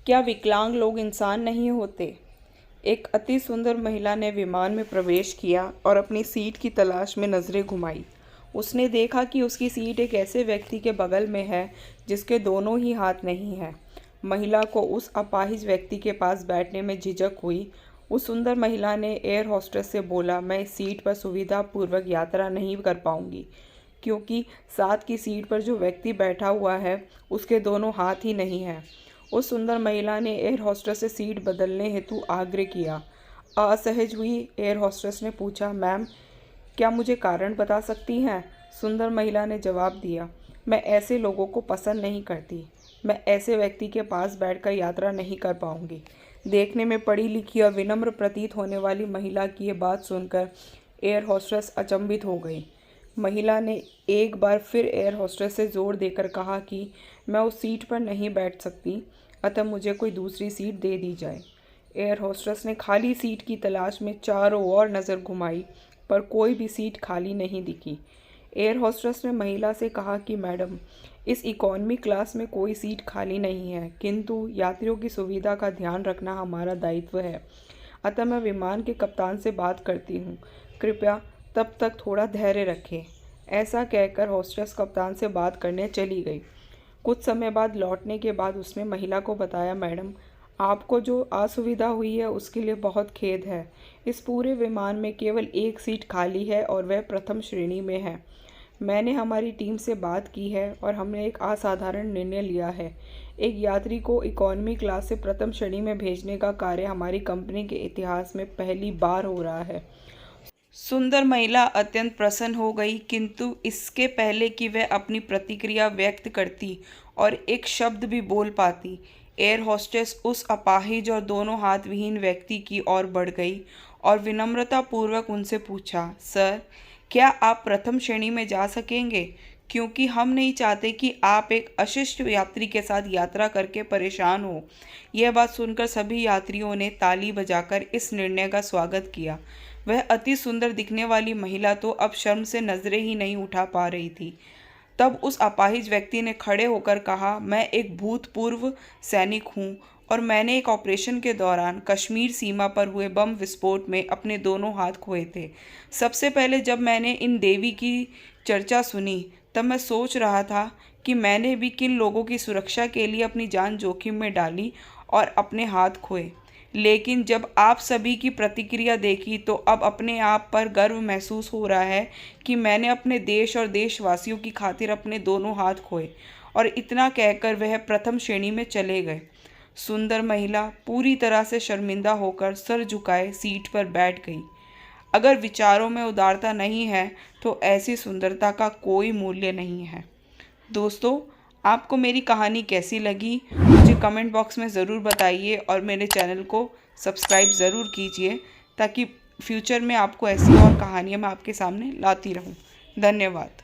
क्या विकलांग लोग इंसान नहीं होते? एक अति सुंदर महिला ने विमान में प्रवेश किया और अपनी सीट की तलाश में नज़रें घुमाई। उसने देखा कि उसकी सीट एक ऐसे व्यक्ति के बगल में है जिसके दोनों ही हाथ नहीं हैं। महिला को उस अपाहिज व्यक्ति के पास बैठने में झिझक हुई। उस सुंदर महिला ने एयर होस्टेस से बोला, मैं इस सीट पर सुविधापूर्वक यात्रा नहीं कर पाऊंगी, क्योंकि साथ की सीट पर जो व्यक्ति बैठा हुआ है उसके दोनों हाथ ही नहीं हैं। उस सुंदर महिला ने एयर होस्टेस से सीट बदलने हेतु आग्रह किया। असहज हुई एयर होस्टेस ने पूछा, मैम, क्या मुझे कारण बता सकती हैं? सुंदर महिला ने जवाब दिया, मैं ऐसे लोगों को पसंद नहीं करती। मैं ऐसे व्यक्ति के पास बैठकर यात्रा नहीं कर पाऊंगी। देखने में पढ़ी लिखी और विनम्र प्रतीत होने वाली महिला की ये बात सुनकर एयर होस्टेस अचंभित हो गई। महिला ने एक बार फिर एयर होस्टेस से जोर देकर कहा कि मैं उस सीट पर नहीं बैठ सकती, अतः मुझे कोई दूसरी सीट दे दी जाए। एयर होस्टेस ने खाली सीट की तलाश में चारों ओर नज़र घुमाई, पर कोई भी सीट खाली नहीं दिखी। एयर होस्टेस ने महिला से कहा कि मैडम, इस इकॉनमी क्लास में कोई सीट खाली नहीं है, किंतु यात्रियों की सुविधा का ध्यान रखना हमारा दायित्व है, अतः मैं विमान के कप्तान से बात करती हूँ। कृपया तब तक थोड़ा धैर्य रखें। ऐसा कहकर होस्टेस कप्तान से बात करने चली गई। कुछ समय बाद लौटने के बाद उसने महिला को बताया, मैडम, आपको जो असुविधा हुई है उसके लिए बहुत खेद है। इस पूरे विमान में केवल एक सीट खाली है और वह प्रथम श्रेणी में है। मैंने हमारी टीम से बात की है और हमने एक असाधारण निर्णय लिया है। एक यात्री को इकॉनमी क्लास से प्रथम श्रेणी में भेजने का कार्य हमारी कंपनी के इतिहास में पहली बार हो रहा है। सुंदर महिला अत्यंत प्रसन्न हो गई, किंतु इसके पहले कि वह अपनी प्रतिक्रिया व्यक्त करती और एक शब्द भी बोल पाती, एयर होस्टेस उस अपाहिज और दोनों हाथ विहीन व्यक्ति की ओर बढ़ गई और विनम्रतापूर्वक उनसे पूछा, सर, क्या आप प्रथम श्रेणी में जा सकेंगे? क्योंकि हम नहीं चाहते कि आप एक अशिष्ट यात्री के साथ यात्रा करके परेशान हो। यह बात सुनकर सभी यात्रियों ने ताली बजाकर इस निर्णय का स्वागत किया। वह अति सुंदर दिखने वाली महिला तो अब शर्म से नजरें ही नहीं उठा पा रही थी। तब उस अपाहिज व्यक्ति ने खड़े होकर कहा, मैं एक भूतपूर्व सैनिक हूँ और मैंने एक ऑपरेशन के दौरान कश्मीर सीमा पर हुए बम विस्फोट में अपने दोनों हाथ खोए थे। सबसे पहले जब मैंने इन देवी की चर्चा सुनी तब मैं सोच रहा था कि मैंने भी किन लोगों की सुरक्षा के लिए अपनी जान जोखिम में डाली और अपने हाथ खोए। लेकिन जब आप सभी की प्रतिक्रिया देखी तो अब अपने आप पर गर्व महसूस हो रहा है कि मैंने अपने देश और देशवासियों की खातिर अपने दोनों हाथ खोए। और इतना कहकर वह प्रथम श्रेणी में चले गए। सुंदर महिला पूरी तरह से शर्मिंदा होकर सर झुकाए सीट पर बैठ गई। अगर विचारों में उदारता नहीं है तो ऐसी सुंदरता का कोई मूल्य नहीं है। दोस्तों, आपको मेरी कहानी कैसी लगी मुझे कमेंट बॉक्स में ज़रूर बताइए और मेरे चैनल को सब्सक्राइब ज़रूर कीजिए, ताकि फ्यूचर में आपको ऐसी और कहानियाँ मैं आपके सामने लाती रहूँ। धन्यवाद।